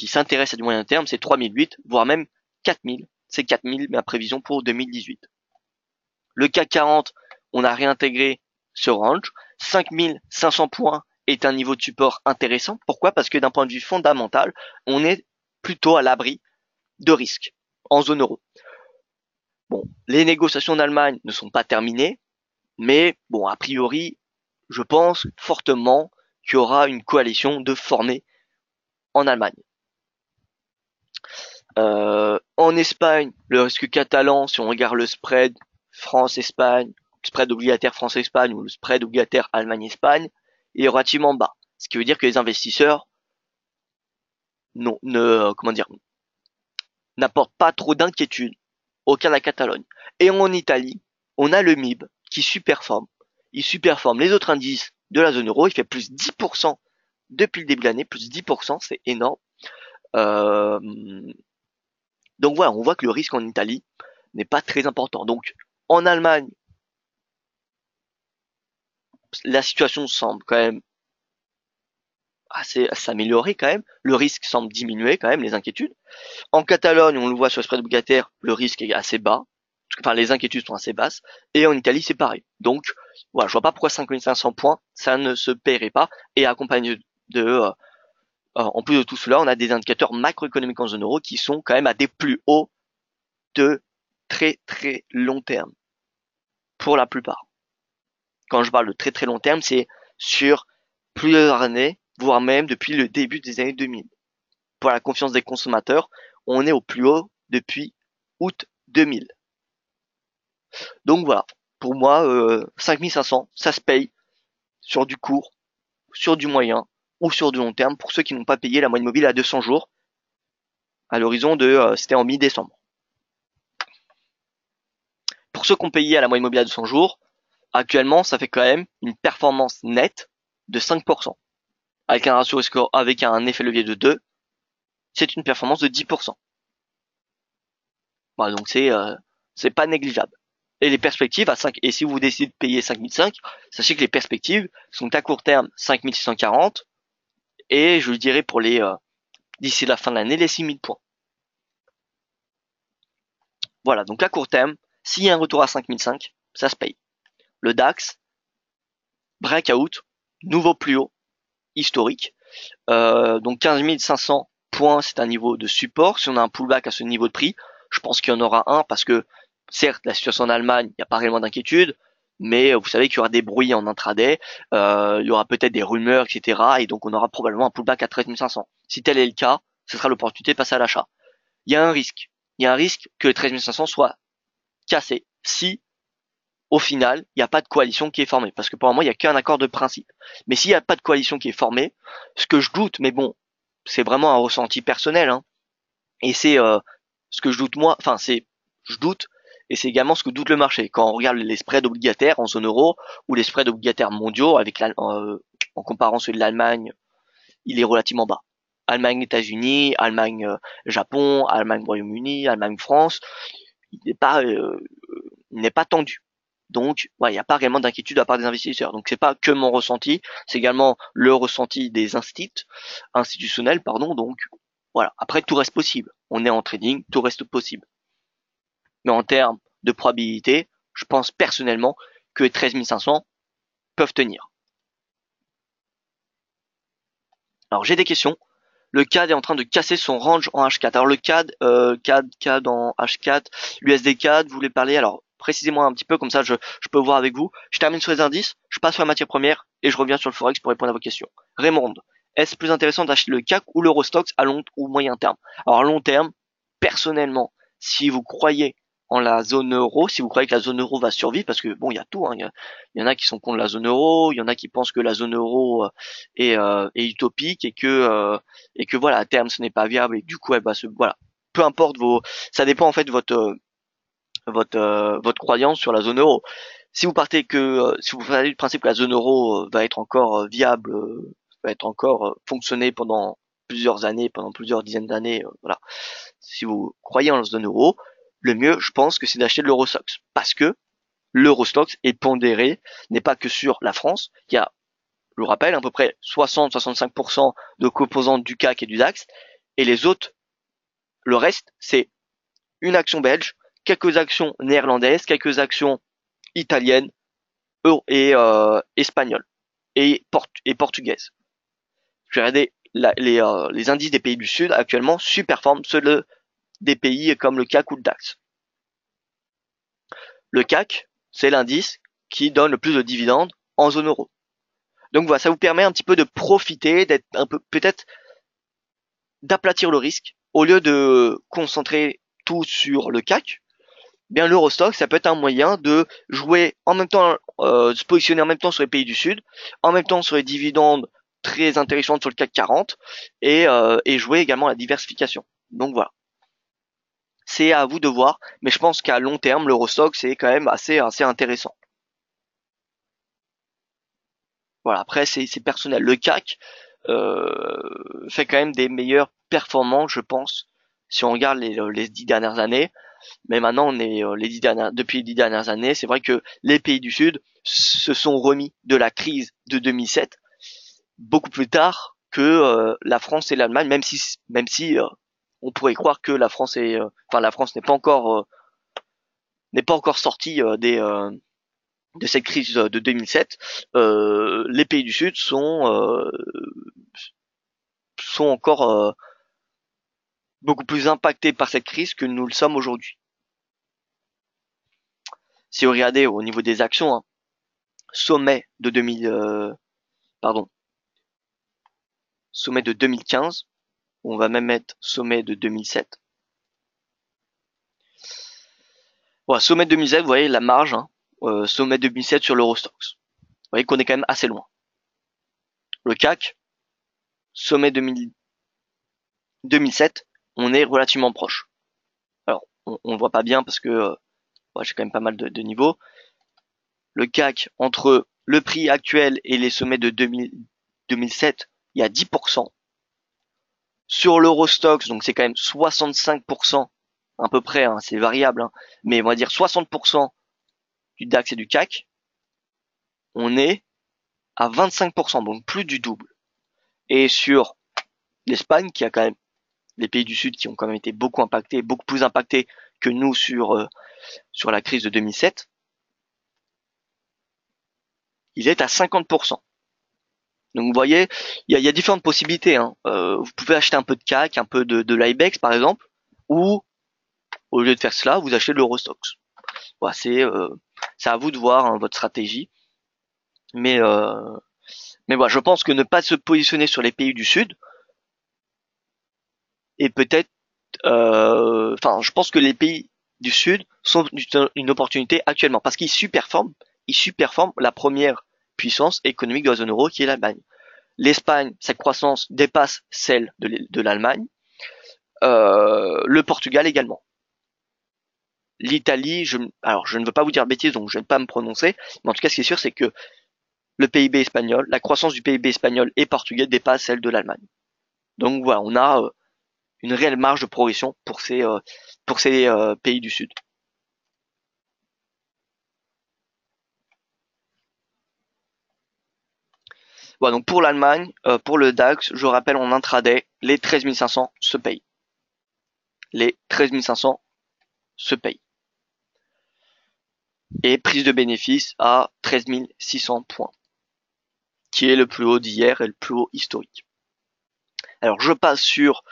s'intéressent à du moyen terme, c'est 3008, voire même 4000. C'est 4000 ma prévision pour 2018. Le CAC 40, on a réintégré ce range. 5500 points est un niveau de support intéressant. Pourquoi? Parce que d'un point de vue fondamental, on est plutôt à l'abri de risques en zone euro. Bon, les négociations en Allemagne ne sont pas terminées, mais bon, a priori, je pense fortement qu'il y aura une coalition de formée en Allemagne. En Espagne, le risque catalan, si on regarde le spread France-Espagne, spread obligataire France-Espagne ou le spread obligataire Allemagne-Espagne, est relativement bas. Ce qui veut dire que les investisseurs n'apportent pas trop d'inquiétude au cas de la Catalogne. Et en Italie, on a le MIB qui superforme. Il superforme les autres indices de la zone euro. Il fait plus 10% depuis le début de l'année, plus 10%, c'est énorme. Donc voilà, on voit que le risque en Italie n'est pas très important. Donc en Allemagne, la situation semble quand même assez s'améliorer quand même. Le risque semble diminuer quand même, les inquiétudes. En Catalogne, on le voit sur le spread obligataire, le risque est assez bas. Enfin, les inquiétudes sont assez basses. Et en Italie, c'est pareil. Donc voilà, je vois pas pourquoi 5500 points, ça ne se paierait pas. Et accompagné en plus de tout cela, on a des indicateurs macroéconomiques en zone euro qui sont quand même à des plus hauts de très très long terme. Pour la plupart. Quand je parle de très très long terme, c'est sur plusieurs années, voire même depuis le début des années 2000. Pour la confiance des consommateurs, on est au plus haut depuis août 2000. Donc voilà, pour moi, 5500, ça se paye sur du court, sur du moyen ou sur du long terme pour ceux qui n'ont pas payé la moyenne mobile à 200 jours à l'horizon de, c'était en mi-décembre. Pour ceux qui ont payé à la moyenne mobile à 200 jours, actuellement, ça fait quand même une performance nette de 5%. Avec un ratio score, avec un effet levier de 2, c'est une performance de 10%. Voilà, donc c'est pas négligeable. Et les perspectives à 5, et si vous décidez de payer 5005, sachez que les perspectives sont à court terme 5640, et je dirais pour d'ici la fin de l'année, les 6000 points. Voilà, donc à court terme, s'il y a un retour à 5005, ça se paye. Le DAX, breakout, nouveau plus haut, historique. Donc 15 500 points, c'est un niveau de support. Si on a un pullback à ce niveau de prix, je pense qu'il y en aura un parce que certes, la situation en Allemagne, il n'y a pas réellement d'inquiétude, mais vous savez qu'il y aura des bruits en intraday, il y aura peut-être des rumeurs, etc. Et donc on aura probablement un pullback à 13 500. Si tel est le cas, ce sera l'opportunité de passer à l'achat. Il y a un risque. Il y a un risque que 13 500 soit cassé si au final, il n'y a pas de coalition qui est formée. Parce que pour moi, il n'y a qu'un accord de principe. Mais s'il n'y a pas de coalition qui est formée, ce que je doute, mais bon, c'est vraiment un ressenti personnel, hein, et c'est ce que je doute moi, enfin je doute, et c'est également ce que doute le marché. Quand on regarde les spreads obligataires en zone euro, ou les spreads obligataires mondiaux, en comparant celui de l'Allemagne, il est relativement bas. Allemagne, États-Unis, Allemagne, Japon, Allemagne, Royaume-Uni, Allemagne, France, il n'est pas tendu. Donc, il n'y a pas réellement d'inquiétude à part des investisseurs. Donc, c'est pas que mon ressenti, c'est également le ressenti des institutionnels, pardon. Donc, voilà. Après, tout reste possible. On est en trading, tout reste possible. Mais en termes de probabilité, je pense personnellement que 13 500 peuvent tenir. Alors, j'ai des questions. Le CAD est en train de casser son range en H4. Alors, le CAD en H4, l'USD CAD, vous voulez parler, alors, précisez-moi un petit peu, comme ça je peux voir avec vous. Je termine sur les indices, je passe sur la matière première et je reviens sur le Forex pour répondre à vos questions. Raymond, est-ce plus intéressant d'acheter le CAC ou l'Eurostoxx à long ou moyen terme? Alors à long terme, personnellement, si vous croyez en la zone euro, si vous croyez que la zone euro va survivre, parce que bon, il y a tout, hein, il y en a qui sont contre la zone euro, il y en a qui pensent que la zone euro est utopique et que voilà, à terme ce n'est pas viable et que du coup elle va se voilà, peu importe ça dépend en fait de votre croyance sur la zone euro. Si vous partez si vous partez du principe que la zone euro va être encore viable, va être encore fonctionner pendant plusieurs années, pendant plusieurs dizaines d'années, voilà. Si vous croyez en la zone euro, le mieux, je pense, que c'est d'acheter de l'Eurostoxx. Parce que l'Eurostoxx est pondéré, n'est pas que sur la France. Il y a, je vous rappelle, à peu près 60-65% de composantes du CAC et du DAX. Et les autres, le reste, c'est une action belge, quelques actions néerlandaises, quelques actions italiennes et espagnoles et portugaises. Je vais regarder les indices des pays du Sud actuellement surperforment ceux des pays comme le CAC ou le DAX. Le CAC, c'est l'indice qui donne le plus de dividendes en zone euro. Donc voilà, ça vous permet un petit peu de profiter, d'être un peu, peut-être, d'aplatir le risque. Au lieu de concentrer tout sur le CAC, bien l'Eurostoxx, ça peut être un moyen de jouer en même temps, se positionner en même temps sur les pays du Sud, en même temps sur les dividendes très intéressants sur le CAC 40 et jouer également la diversification. Donc voilà. C'est à vous de voir, mais je pense qu'à long terme, l'Eurostoxx c'est quand même assez intéressant. Voilà, après c'est personnel. Le CAC fait quand même des meilleures performances, je pense, si on regarde les 10 dernières années. Mais maintenant, on est depuis les 10 dernières années, c'est vrai que les pays du Sud se sont remis de la crise de 2007 beaucoup plus tard que la France et l'Allemagne, même si on pourrait croire que la France la France n'est pas encore sortie de cette crise de 2007. Les pays du Sud sont encore beaucoup plus impactés par cette crise que nous le sommes aujourd'hui. Si vous regardez au niveau des actions, hein, sommet de 2015, on va même mettre sommet de 2007. Voilà, sommet de 2007, vous voyez la marge, hein, sommet 2007 sur l'Eurostoxx. Vous voyez qu'on est quand même assez loin. Le CAC, sommet 2007, on est relativement proche. Alors, on voit pas bien parce que j'ai quand même pas mal de niveaux. Le CAC, entre le prix actuel et les sommets de 2007, il y a 10%. Sur l'Eurostoxx, donc c'est quand même 65%, à peu près, hein, c'est variable, hein, mais on va dire 60% du DAX et du CAC, on est à 25%, donc plus du double. Et sur l'Espagne, qui a quand même les pays du Sud qui ont quand même été beaucoup impactés, beaucoup plus impactés que nous sur la crise de 2007, il est à 50%. Donc vous voyez, il y a différentes possibilités. Hein. Vous pouvez acheter un peu de CAC, un peu de l'IBEX par exemple, ou au lieu de faire cela, vous achetez de l'Eurostoxx. Voilà, c'est à vous de voir, hein, votre stratégie. Mais voilà, je pense que ne pas se positionner sur les pays du Sud et peut-être, je pense que les pays du Sud sont une opportunité actuellement parce qu'ils surperforment la première puissance économique de la zone euro qui est l'Allemagne. L'Espagne, sa croissance dépasse celle de l'Allemagne. Le Portugal également. L'Italie, alors je ne veux pas vous dire bêtises, donc je ne vais pas me prononcer, mais en tout cas ce qui est sûr c'est que le PIB espagnol, la croissance du PIB espagnol et portugais dépasse celle de l'Allemagne. Donc voilà, on a une réelle marge de progression pour ces pays du Sud. Voilà, donc pour l'Allemagne, pour le DAX, je rappelle en intraday, les 13 500 se payent. Les 13 500 se payent. Et prise de bénéfice à 13 600 points, qui est le plus haut d'hier et le plus haut historique. Alors je passe sur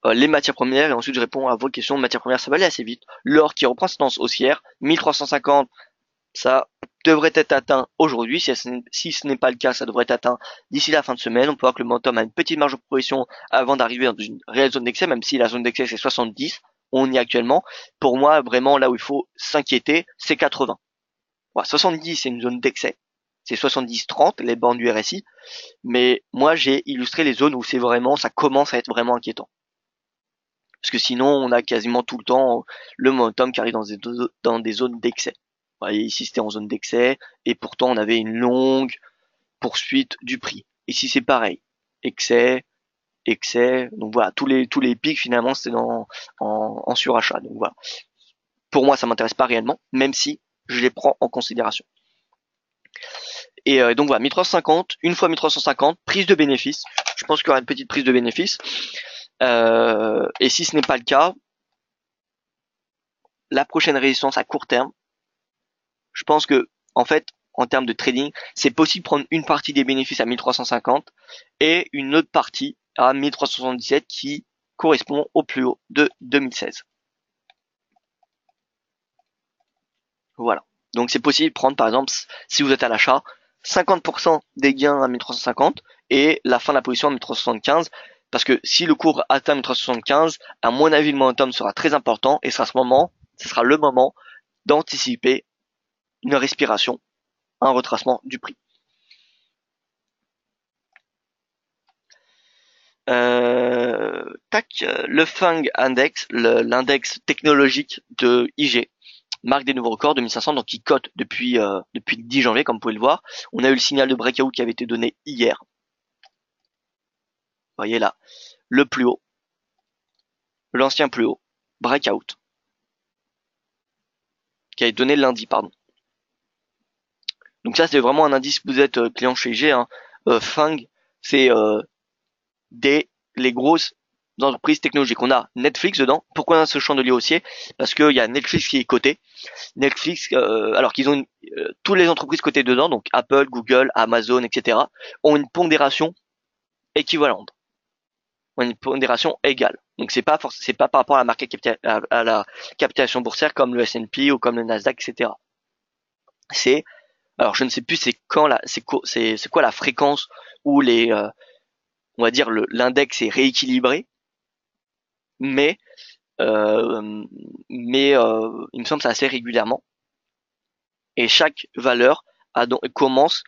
les matières premières et ensuite je réponds à vos questions. Matières premières, ça va aller assez vite. L'or qui reprend sa tendance haussière, 1350, ça devrait être atteint aujourd'hui. Si ce n'est pas le cas, ça devrait être atteint d'ici la fin de semaine. On peut voir que le momentum a une petite marge de progression avant d'arriver dans une réelle zone d'excès, même si la zone d'excès c'est 70. on y est actuellement. Pour moi, vraiment, là où il faut s'inquiéter, c'est 80. Voilà, 70, c'est une zone d'excès. C'est 70-30, les bornes du RSI. Mais moi, j'ai illustré les zones où c'est vraiment, ça commence à être vraiment inquiétant. Parce que sinon, on a quasiment tout le temps le momentum qui arrive dans des zones d'excès. Vous voyez, ici, c'était en zone d'excès, et pourtant, on avait une longue poursuite du prix. Ici, c'est pareil. Excès, excès. Donc voilà, tous les pics, finalement, c'était en surachat. Donc voilà. Pour moi, ça m'intéresse pas réellement, même si je les prends en considération. Et donc voilà, 1350, une fois 1350, prise de bénéfice. Je pense qu'il y aura une petite prise de bénéfice. Et si ce n'est pas le cas, la prochaine résistance à court terme, je pense que, en fait, en termes de trading, c'est possible de prendre une partie des bénéfices à 1350 et une autre partie à 1377 qui correspond au plus haut de 2016. Voilà. Donc c'est possible de prendre, par exemple, si vous êtes à l'achat, 50% des gains à 1350 et la fin de la position à 1375. Parce que si le cours atteint 1375, à mon avis, le momentum sera très important et ce sera le moment d'anticiper une respiration, un retracement du prix. Le FANG Index, l'index technologique de IG, marque des nouveaux records, 2500, donc il cote depuis le 10 janvier, comme vous pouvez le voir. On a eu le signal de breakout qui avait été donné hier. Vous voyez là, le plus haut, l'ancien plus haut, breakout, qui a été donné lundi, pardon. Donc ça, c'est vraiment un indice, vous êtes client chez IG, hein. FANG, c'est les grosses entreprises technologiques. On a Netflix dedans. Pourquoi on a ce chandelier haussier? Parce qu'il y a Netflix qui est coté. Netflix, alors qu'ils ont toutes les entreprises cotées dedans, donc Apple, Google, Amazon, etc., ont une pondération équivalente, ont une pondération égale. Donc c'est pas par rapport à la capitalisation boursière comme le S&P ou comme le Nasdaq, etc. Alors je ne sais plus c'est quoi la fréquence où on va dire l'index est rééquilibré, mais il me semble que c'est assez régulièrement. Et chaque valeur commence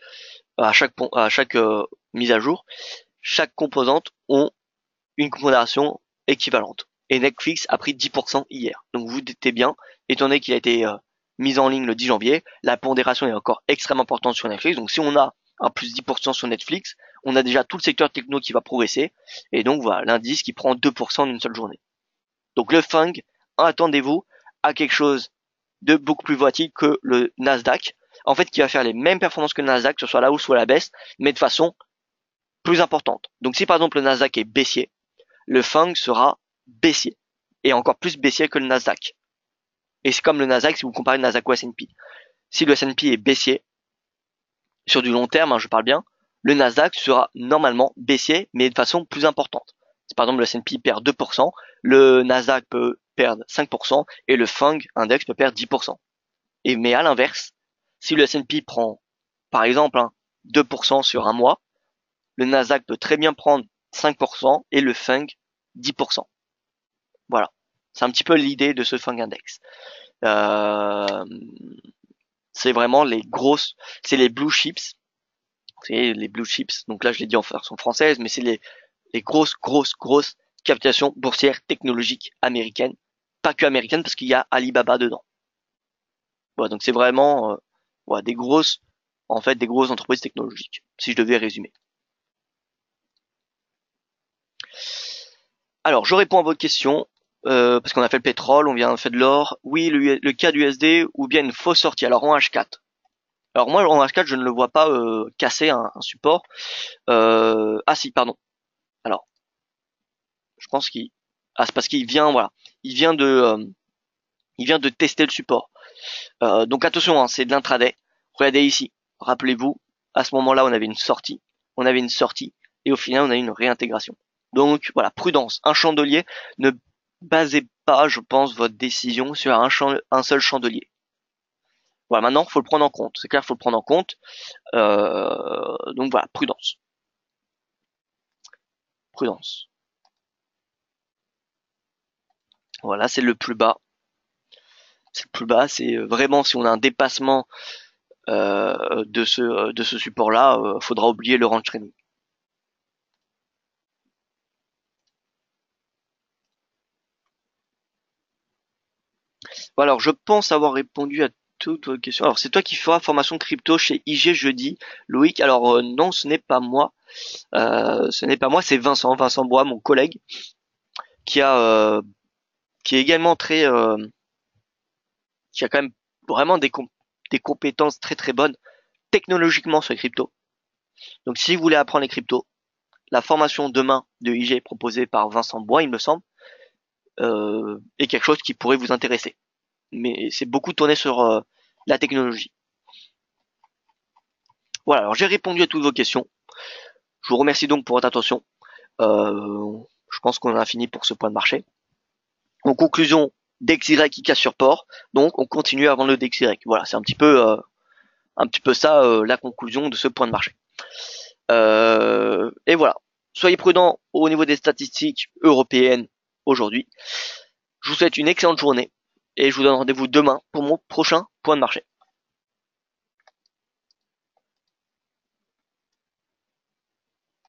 à chaque mise à jour, chaque composante ont une pondération équivalente. Et Netflix a pris 10% hier. Donc vous doutez bien, étant donné qu'il a été mis en ligne le 10 janvier, la pondération est encore extrêmement importante sur Netflix. Donc si on a un plus 10% sur Netflix, on a déjà tout le secteur techno qui va progresser. Et donc voilà, l'indice qui prend 2% en une seule journée. Donc le FANG, attendez-vous à quelque chose de beaucoup plus volatile que le Nasdaq. En fait, qui va faire les mêmes performances que le Nasdaq, que ce soit la hausse ou à la baisse, mais de façon plus importante. Donc si par exemple le Nasdaq est baissier, le FANG sera baissier. Et encore plus baissier que le Nasdaq. Et c'est comme le Nasdaq si vous comparez le Nasdaq au S&P. Si le S&P est baissier, sur du long terme, je parle bien, le Nasdaq sera normalement baissier, mais de façon plus importante. Si par exemple le S&P perd 2%, le Nasdaq peut perdre 5% et le FANG index peut perdre 10%. Mais à l'inverse, si le S&P prend, par exemple, 2% sur un mois, le Nasdaq peut très bien prendre 5% et le FANG 10%. Voilà. C'est un petit peu l'idée de ce FANG index. C'est vraiment c'est les blue chips. C'est les blue chips. Donc là, je l'ai dit en version française, mais c'est les grosses captations boursières technologiques américaines. Pas que américaines, parce qu'il y a Alibaba dedans. Voilà, donc c'est vraiment des grosses entreprises technologiques, si je devais résumer. Alors, je réponds à votre question, parce qu'on a fait le pétrole, on vient de faire de l'or. Oui, le cas du USD ou bien une fausse sortie. Alors en H4. Alors moi en H4, je ne le vois pas casser un support. Ah si, pardon. Alors, je pense c'est parce qu'il vient, voilà, il vient de tester le support. Donc attention, hein, c'est de l'intraday. Regardez ici. Rappelez-vous, à ce moment-là, on avait une sortie. Et au final, on a eu une réintégration. Donc voilà, prudence. Un chandelier, ne basez pas, je pense, votre décision sur un seul chandelier. Voilà, maintenant, faut le prendre en compte. C'est clair, faut le prendre en compte. Donc voilà, prudence. Prudence. Voilà, c'est le plus bas. C'est le plus bas, c'est vraiment si on a un dépassement de ce support-là, faudra oublier le range training. Voilà, alors je pense avoir répondu à toutes vos questions. Alors c'est toi qui feras formation crypto chez IG jeudi, Loïc. Alors non, ce n'est pas moi. Ce n'est pas moi, c'est Vincent Bois, mon collègue, qui a qui est également qui a quand même vraiment des compétences très très bonnes technologiquement sur les cryptos. Donc si vous voulez apprendre les cryptos, la formation demain de IG proposée par Vincent Bois, il me semble, est quelque chose qui pourrait vous intéresser. Mais c'est beaucoup tourné sur la technologie. Voilà, alors j'ai répondu à toutes vos questions. Je vous remercie donc pour votre attention. Je pense qu'on en a fini pour ce point de marché. En conclusion, DXY qui casse sur port, donc on continue à vendre le DXY. Voilà, c'est un petit peu ça la conclusion de ce point de marché. Et voilà, soyez prudents au niveau des statistiques européennes aujourd'hui. Je vous souhaite une excellente journée et je vous donne rendez-vous demain pour mon prochain point de marché.